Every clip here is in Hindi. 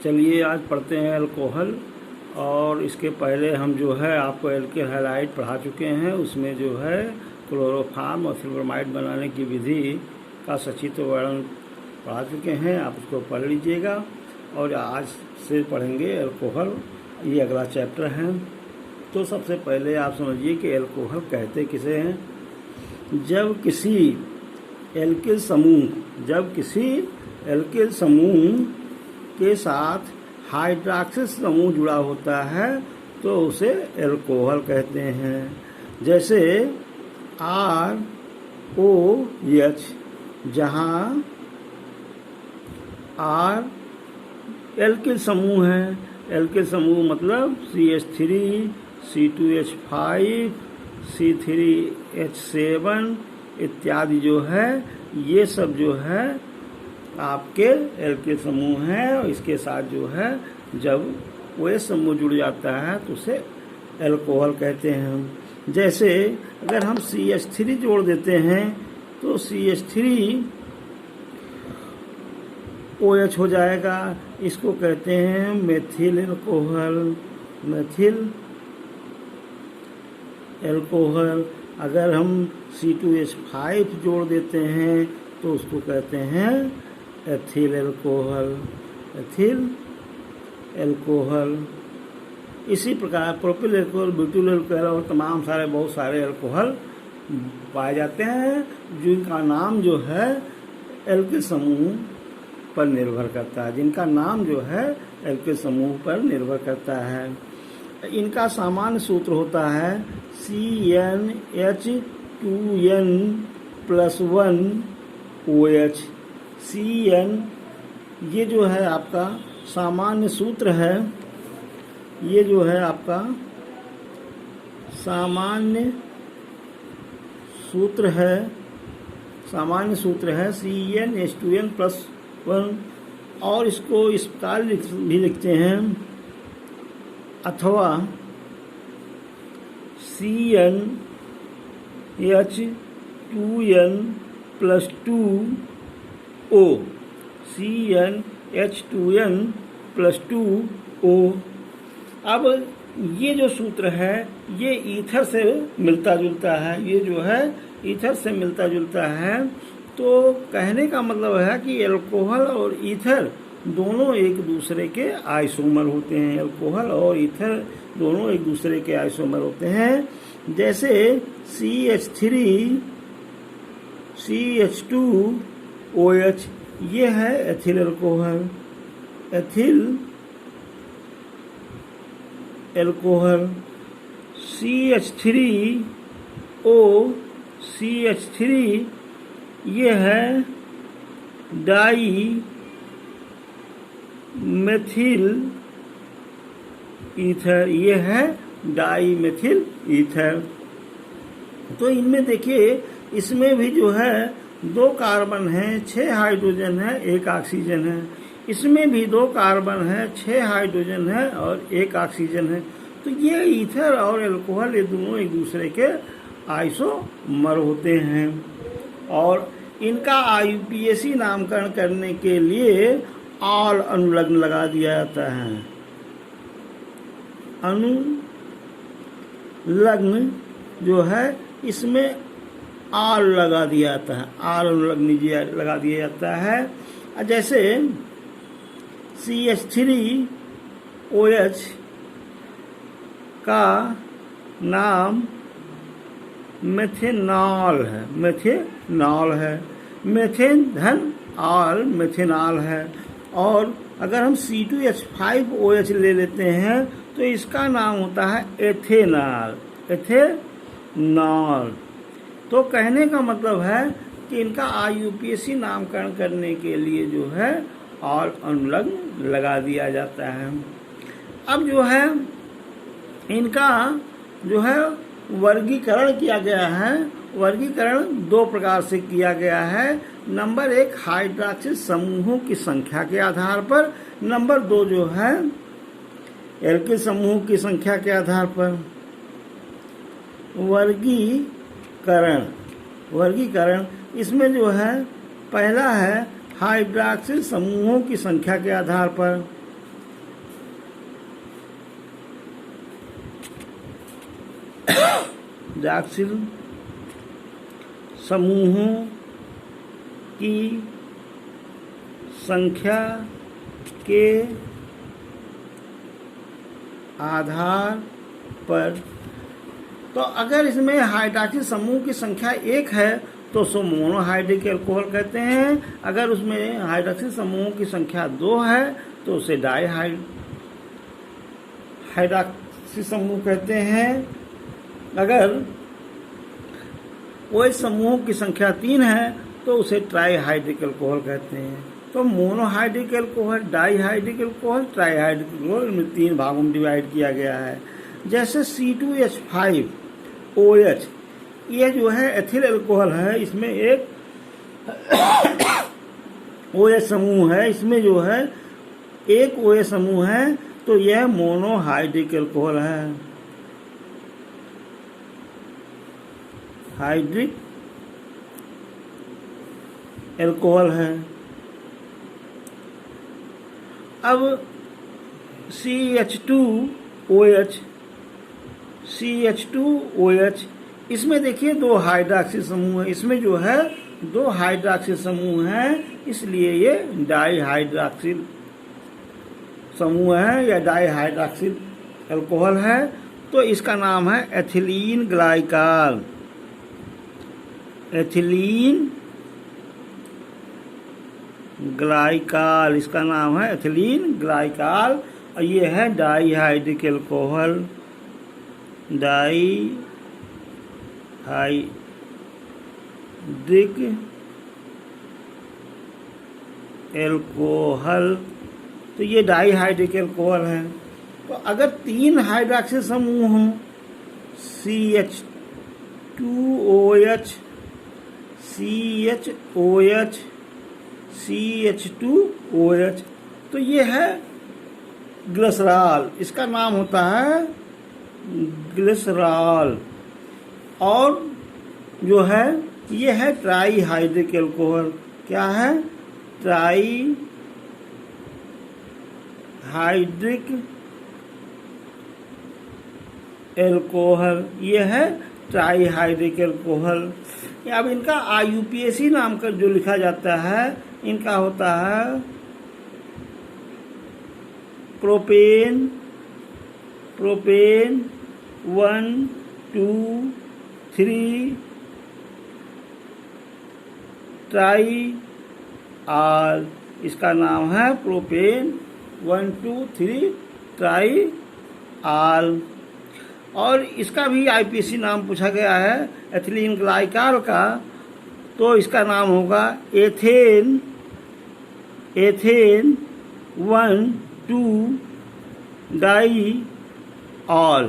चलिए आज पढ़ते हैं अल्कोहल। और इसके पहले हम जो है आपको एल्किल हैलाइड पढ़ा चुके हैं। उसमें जो है क्लोरोफॉर्म और सिल्वरमाइड बनाने की विधि का सचित्र वर्णन पढ़ा चुके हैं। आप उसको पढ़ लीजिएगा। और आज से पढ़ेंगे अल्कोहल, ये अगला चैप्टर है। तो सबसे पहले आप समझिए कि अल्कोहल कहते किसे हैं। जब किसी एल्किल समूह के साथ हाइड्रॉक्सिल समूह जुड़ा होता है तो उसे अल्कोहल कहते हैं। जैसे ROH, जहाँ R एल्किल समूह है। एल्किल समूह मतलब CH3, C2H5, C3H7 इत्यादि जो है, ये सब जो है आपके एल्किल समूह हैं। और इसके साथ जो है जब वो समूह जुड़ जाता है तो उसे अल्कोहल कहते हैं। जैसे अगर हम CH3 जोड़ देते हैं तो CH3OH हो जाएगा। इसको कहते हैं मेथिल अल्कोहल। अगर हम C2H5 जोड़ देते हैं तो उसको कहते हैं एथिल अल्कोहल। इसी प्रकार प्रोपिल अल्कोहल, ब्यूटिल अल्कोहल और तमाम सारे बहुत सारे अल्कोहल पाए जाते हैं, जिनका नाम जो है एल्किल समूह पर निर्भर करता है। इनका सामान्य सूत्र होता है CnH2n+1OH। CN ये जो है आपका सामान्य सूत्र है। ये जो है आपका सामान्य सूत्र है CnH2n+1। और इसको इस प्रकार भी लिखते हैं, अथवा CnH2n+2O। CnH2n+2O। अब ये जो सूत्र है ये ईथर से मिलता जुलता है। ये जो है ईथर से मिलता जुलता है। तो कहने का मतलब है कि अल्कोहल और ईथर दोनों एक दूसरे के आइसोमर होते हैं। अल्कोहल और ईथर दोनों एक दूसरे के आइसोमर होते हैं। जैसे CH2OH ये है एथिल अल्कोहल। CH3O ये है डाई मेथिल ईथर। तो इनमें देखिए, इसमें भी जो है 2 कार्बन है, 6 हाइड्रोजन है, 1 ऑक्सीजन है। इसमें भी 2 कार्बन है, 6 हाइड्रोजन है और 1 ऑक्सीजन है। तो ये ईथर और अल्कोहल ये दोनों एक दूसरे के आइसोमर होते हैं। और इनका IUPAC नामकरण करने के लिए ऑल अनुलग्न लगा दिया जाता है। अनुलग्न जो है इसमें ऑल लगा दिया जाता है, ऑल अनुलग्न लगा दिया जाता है। जैसे CH3OH का नाम मेथेनॉल है। मेथेन धन ऑल मेथेनॉल है। और अगर हम C2H5OH ले लेते हैं तो इसका नाम होता है एथेनॉल। तो कहने का मतलब है कि इनका IUPAC नामकरण करने के लिए जो है ऑल अनुलग्न लगा दिया जाता है। अब जो है इनका जो है वर्गीकरण किया गया है। वर्गीकरण 2 प्रकार से किया गया है। नंबर 1 हाइड्रॉक्सिल समूहों की संख्या के आधार पर। नंबर 2 जो है एल्किल समूह की संख्या के आधार पर। वर्गीकरण इसमें जो है पहला है हाइड्रॉक्सिल समूहों की संख्या के आधार पर। हाइड्रॉक्सिल समूहों की संख्या के आधार पर। तो अगर इसमें हाइड्रॉक्सिल समूह की संख्या 1 है तो उसको मोनोहाइड्रिक अल्कोहल कहते हैं। अगर उसमें हाइड्रॉक्सिल समूहों की संख्या 2 है तो उसे हाइड्रॉक्सिल समूह कहते हैं। अगर OH समूहों की संख्या 3 है तो उसे ट्राईहाइड्रिक अल्कोहल कहते हैं। तो monohydric alcohol, dihydric alcohol, trihydric alcohol में 3 भागों में डिवाइड किया गया है। जैसे C2H5OH, ये जो है एथिल अल्कोहल है, इसमें एक OH समूह है, इसमें जो है एक OH समूह है, तो यह मोनोहाइड्रिक अल्कोहल है, हाइड्रिक अल्कोहल है। अब CH2OH, इसमें देखिए 2 हाइड्रॉक्सिल समूह है, इसमें जो है 2 हाइड्रॉक्सिल समूह है, इसलिए ये डाईहाइड्रॉक्सिल समूह है या डाईहाइड्रॉक्सिल अल्कोहल है। तो इसका नाम है एथिलीन ग्लाइकॉल, एथिलीन ग्लाइकॉल, इसका नाम है एथिलीन ग्लाइकॉल। और ये है डाईहाइड्रिक अल्कोहल, डाईहाइड्रिक अल्कोहल, तो ये डाईहाइड्रिक अल्कोहल है। तो अगर 3 हाइड्रॉक्सिल समूह हों, CH2OH, CHOH, CH2OH, तो ये है ग्लिसरॉल, इसका नाम होता है ग्लिसरॉल। और जो है ये है ट्राईहाइड्रिक अल्कोहल, क्या है? ट्राईहाइड्रिक अल्कोहल, ये है ट्राईहाइड्रिक अल्कोहल। अब इनका IUPAC नाम का जो लिखा जाता है, इनका होता है प्रोपेन 1, 2, 3 ट्राईआल, इसका नाम है प्रोपेन 1, 2, 3 ट्राईआल। और इसका भी IUPAC नाम पूछा गया है एथिलीन ग्लाइकॉल का, तो इसका नाम होगा एथेन 1, 2 डाईऑल।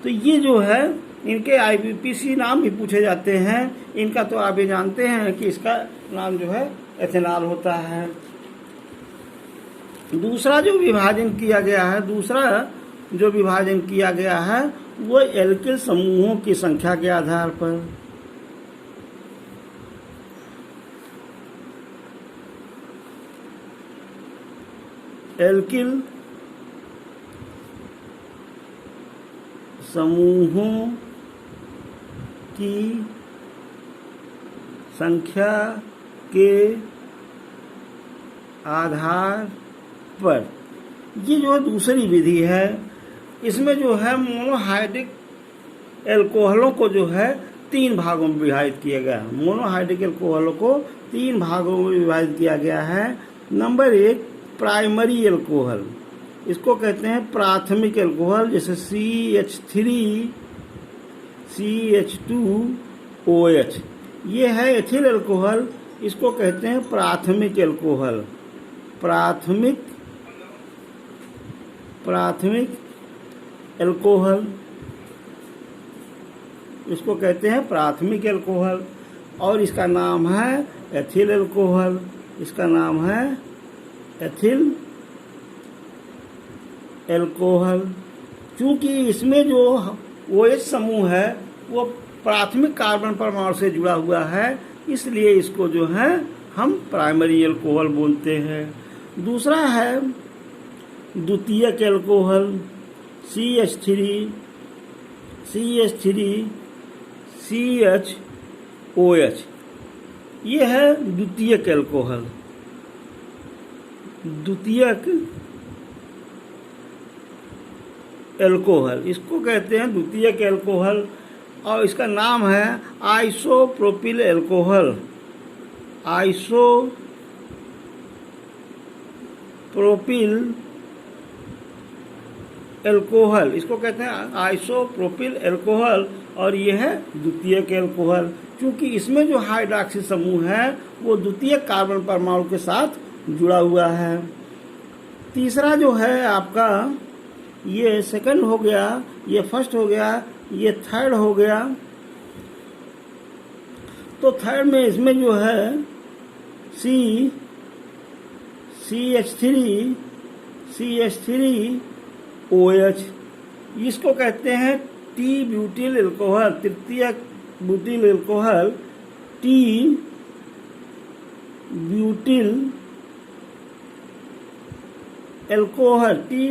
तो ये जो है इनके IUPAC नाम भी पूछे जाते हैं। इनका तो आप ये जानते हैं कि इसका नाम जो है एथेनॉल होता है। दूसरा जो विभाजन किया गया है वो एल्किल समूहों की संख्या के आधार पर। एल्किल समूहों की संख्या के आधार पर, ये जो दूसरी विधि है, इसमें जो है मोनोहाइड्रिक अल्कोहलों को जो है 3 भागों में विभाजित किया गया है। मोनोहाइड्रिक अल्कोहलों को 3 भागों में विभाजित किया गया है। नंबर 1 प्राइमरी अल्कोहल, इसको कहते हैं प्राथमिक अल्कोहल, जैसे CH3, CH2OH, ये है एथिल अल्कोहल, इसको कहते हैं प्राथमिक अल्कोहल। प्राथमिक अल्कोहल, इसको कहते हैं प्राथमिक अल्कोहल। और इसका नाम है एथिल अल्कोहल, इसका नाम है एथिल अल्कोहल। क्योंकि इसमें जो OH समूह है वो प्राथमिक कार्बन परमाणु से जुड़ा हुआ है, इसलिए इसको जो है हम प्राइमरी अल्कोहल बोलते हैं। दूसरा है द्वितीयक अल्कोहल, CH3 CHOH, ये है द्वितीयक एल्कोहल। द्वितीयक एल्कोहल इसको कहते हैं द्वितीयक एल्कोहल, और इसका नाम है आइसोप्रोपिल एल्कोहल। आइसोप्रोपिल एल्कोहल इसको कहते हैं आइसोप्रोपिल एल्कोहल, और ये है द्वितीयक एल्कोहल। क्योंकि इसमें जो हाइड्रॉक्सी समूह है वो द्वितीयक कार्बन परमाणु के साथ जुड़ा हुआ है। तीसरा जो है आपका, ये सेकंड हो गया, ये फर्स्ट हो गया, ये थर्ड हो गया। तो थर्ड में इसमें जो है CH3OH, इसको कहते हैं टी ब्यूटिल एल्कोहल, तृतीयक butyl alcohol, T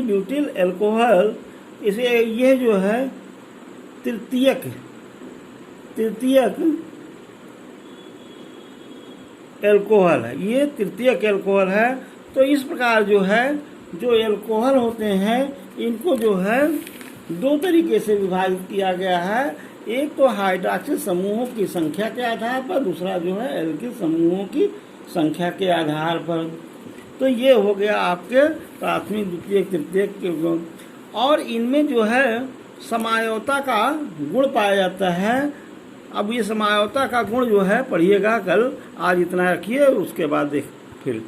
butyl alcohol. इसे ये जो है तृतीयक एल्कोहल है, ये तृतीयक एल्कोहल है। तो इस प्रकार जो है जो एल्कोहल होते हैं इनको जो है दो तरीके से विभाजित किया गया है। एक तो हाइड्रॉक्सिल समूहों की संख्या के आधार पर, दूसरा जो है एल्किल समूहों की संख्या के आधार पर। तो ये हो गया आपके प्राथमिक, द्वितीयक, तृतीयक। और इनमें जो है समायोता का गुण पाया जाता है। अब ये समायोता का गुण जो है पढ़िएगा कल, आज इतना रखिए, उसके बाद देख फिर